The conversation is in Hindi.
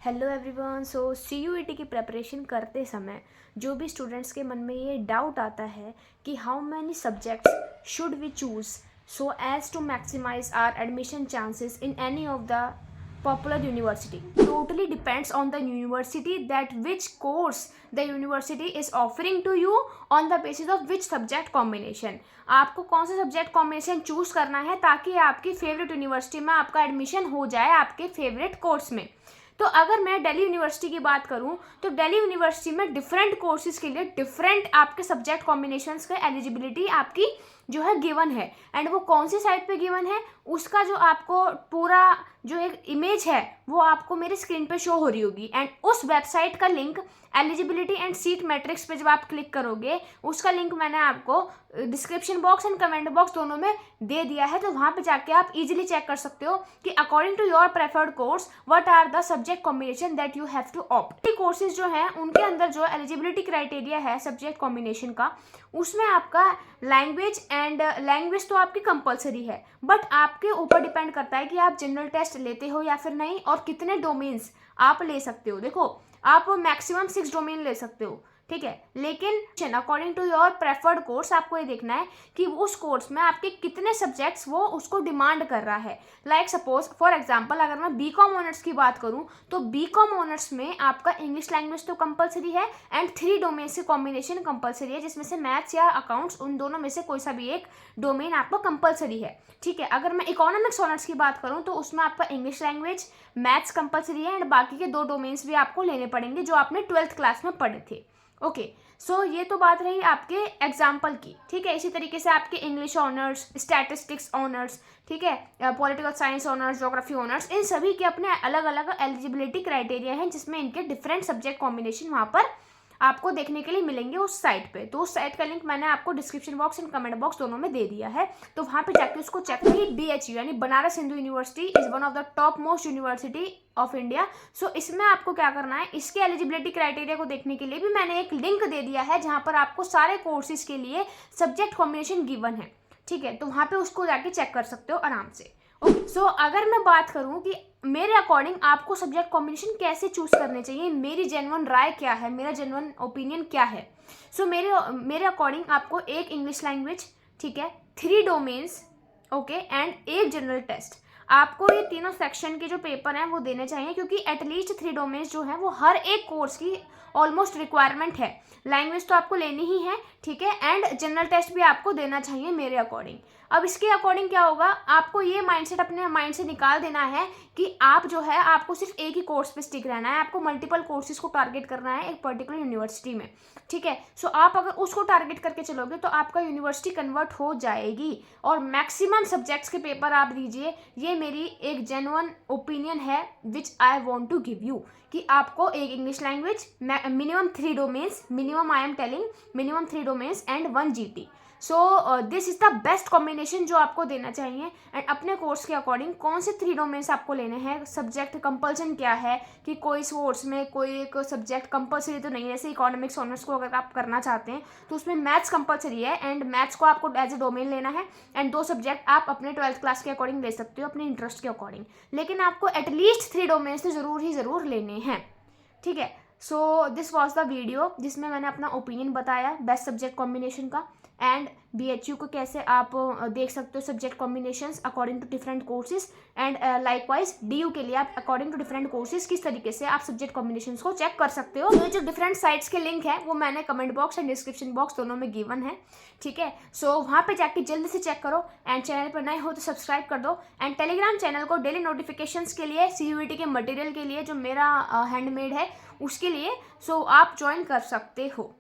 Hello everyone. सो CUET की प्रिपरेशन करते समय जो भी स्टूडेंट्स के मन में ये डाउट आता है कि how many subjects should we choose so as to maximize our admission chances in any of the popular university. Totally depends on the university that which course the university is offering to you on the basis of which subject combination. आपको कौन सा सब्जेक्ट कॉम्बिनेशन चूज करना है ताकि आपकी फेवरेट यूनिवर्सिटी में आपका एडमिशन हो जाए आपके फेवरेट कोर्स में। तो अगर मैं दिल्ली यूनिवर्सिटी की बात करूं तो दिल्ली यूनिवर्सिटी में डिफरेंट कोर्सेज के लिए डिफरेंट आपके सब्जेक्ट कॉम्बिनेशंस का एलिजिबिलिटी आपकी जो है गिवन है। एंड वो कौन सी साइट पे गिवन है उसका जो आपको पूरा जो एक इमेज है वो आपको मेरे स्क्रीन पे शो हो रही होगी। एंड उस वेबसाइट का link eligibility and seat matrix पे जब आप क्लिक करोगे उसका लिंक मैंने आपको description box and comment box दोनों में दे दिया है। तो वहाँ पे जाके आप इजीली चेक कर सकते हो कि according to your preferred course what are the subject combination that you have to opt. Courses जो है उनके अंदर जो एलिजिबिलिटी क्राइटेरिया है सब्जेक्ट कॉम्बिनेशन का उसमें आपका लैंग्वेज एंड लैंग्वेज तो आपकी कंपलसरी है, बट आपके ऊपर डिपेंड करता है कि आप जनरल टेस्ट लेते हो या फिर नहीं और कितने डोमेन्स आप ले सकते हो। देखो आप मैक्सिमम 6 डोमेन ले सकते हो, ठीक है, लेकिन according to your preferred course आपको ये देखना है कि उस कोर्स में आपके कितने सब्जेक्ट्स वो उसको डिमांड कर रहा है। लाइक सपोज फॉर एग्जांपल अगर मैं बीकॉम ऑनर्स की बात करूं तो बीकॉम ऑनर्स में आपका इंग्लिश लैंग्वेज तो कंपलसरी है एंड 3 डोमेन से कॉम्बिनेशन कंपलसरी है, जिसमें से मैथ्स या अकाउंट्स उन दोनों में से कोई सा भी एक डोमेन आपको कंपलसरी है, ठीक है। अगर मैं इकोनॉमिक्स ऑनर्स की बात करूं तो उसमें आपका इंग्लिश लैंग्वेज मैथ्स कंपलसरी है एंड बाकी के 2 डोमेन्स भी आपको लेने पड़ेंगे जो आपने 12th क्लास में पढ़े थे। ओके, सो ये तो बात रही आपके एग्जाम्पल की, ठीक है। इसी तरीके से आपके इंग्लिश ऑनर्स, स्टैटिस्टिक्स ऑनर्स, ठीक है, political science honours, geography honours, इन सभी के अपने अलग अलग एलिजिबिलिटी क्राइटेरिया हैं जिसमें इनके डिफरेंट सब्जेक्ट कॉम्बिनेशन वहाँ पर आपको देखने के लिए मिलेंगे उस साइट पे। तो उस साइट का लिंक मैंने आपको description box and comment box दोनों में दे दिया है, तो वहाँ पे जाके उसको चेक करिए। BHU यानी Banaras Hindu university is one of the top most university of India. So इसमें आपको क्या करना है, इसके एलिजिबिलिटी क्राइटेरिया को देखने के लिए भी मैंने एक लिंक दे दिया है जहाँ पर आपको सारे कोर्सेज के लिए सब्जेक्ट कॉम्बिनेशन गिवन है, ठीक है। तो वहाँ पे उसको जाके चेक कर सकते हो आराम से। ओके, सो अगर मैं बात करूं कि मेरे अकॉर्डिंग आपको सब्जेक्ट कॉम्बिनेशन कैसे चूज करने चाहिए, मेरी जेन्युइन राय क्या है, मेरा जेन्युइन ओपिनियन क्या है। सो मेरे अकॉर्डिंग आपको एक इंग्लिश लैंग्वेज, ठीक है, 3 डोमेन्स, ओके, एंड एक जनरल टेस्ट, आपको ये तीनों सेक्शन के जो पेपर हैं वो देने चाहिए क्योंकि एटलीस्ट 3 डोमेन्स जो है वो हर एक कोर्स की ऑलमोस्ट रिक्वायरमेंट है। लैंग्वेज तो आपको लेनी ही है, ठीक है, एंड जनरल टेस्ट भी आपको देना चाहिए मेरे अकॉर्डिंग। अब इसके अकॉर्डिंग क्या होगा, आपको ये माइंडसेट अपने माइंड से निकाल देना है कि आप जो है आपको सिर्फ एक ही कोर्स पे स्टिक रहना है, आपको मल्टीपल कोर्सेज को टारगेट करना है एक पर्टिकुलर यूनिवर्सिटी में, ठीक है। सो आप अगर उसको टारगेट करके चलोगे तो आपका यूनिवर्सिटी कन्वर्ट हो जाएगी और मैक्सिमम सब्जेक्ट्स के पेपर आप दीजिए। ये मेरी एक जेन्युइन ओपिनियन है which I want to give you कि आपको एक English language, minimum 3 domains, minimum I am telling minimum 3 domains and 1 GT। So this is the best combination जो आपको देना चाहिए। एंड अपने कोर्स के अकॉर्डिंग कौन से 3 डोमेन्स आपको लेने हैं, सब्जेक्ट कंपल्सन क्या है कि कोई कोर्स में कोई एक सब्जेक्ट कंपल्सरी तो नहीं है। जैसे इकोनॉमिक्स ऑनर्स को अगर आप करना चाहते हैं तो उसमें मैथ्स कंपल्सरी है एंड मैथ्स को आपको एज ए डोमेन लेना है एंड 2 सब्जेक्ट आप अपने 12th क्लास के अकॉर्डिंग ले सकते हो अपने इंटरेस्ट के अकॉर्डिंग, लेकिन आपको एटलीस्ट 3 डोमेन्स तो ज़रूर लेने हैं, ठीक है। So this was the video जिसमें मैंने अपना ओपिनियन बताया बेस्ट सब्जेक्ट कॉम्बिनेशन का एंड BHU को कैसे आप देख सकते हो subject combinations according to different courses and likewise DU के लिए आप अकॉर्डिंग टू डिफरेंट कोर्सेज किस तरीके से आप सब्जेक्ट कॉम्बिनेशंस को चेक कर सकते हो। ये जो डिफरेंट साइट्स के लिंक है वो मैंने comment box and description box दोनों में गिवन है, ठीक है। सो वहाँ पे जाके जल्दी से चेक करो एंड चैनल पर नए हो तो सब्सक्राइब कर दो एंड टेलीग्राम चैनल को डेली नोटिफिकेशंस के लिए CUET के मटेरियल के लिए जो मेरा हैंडमेड है उसके लिए सो आप ज्वाइन कर सकते हो।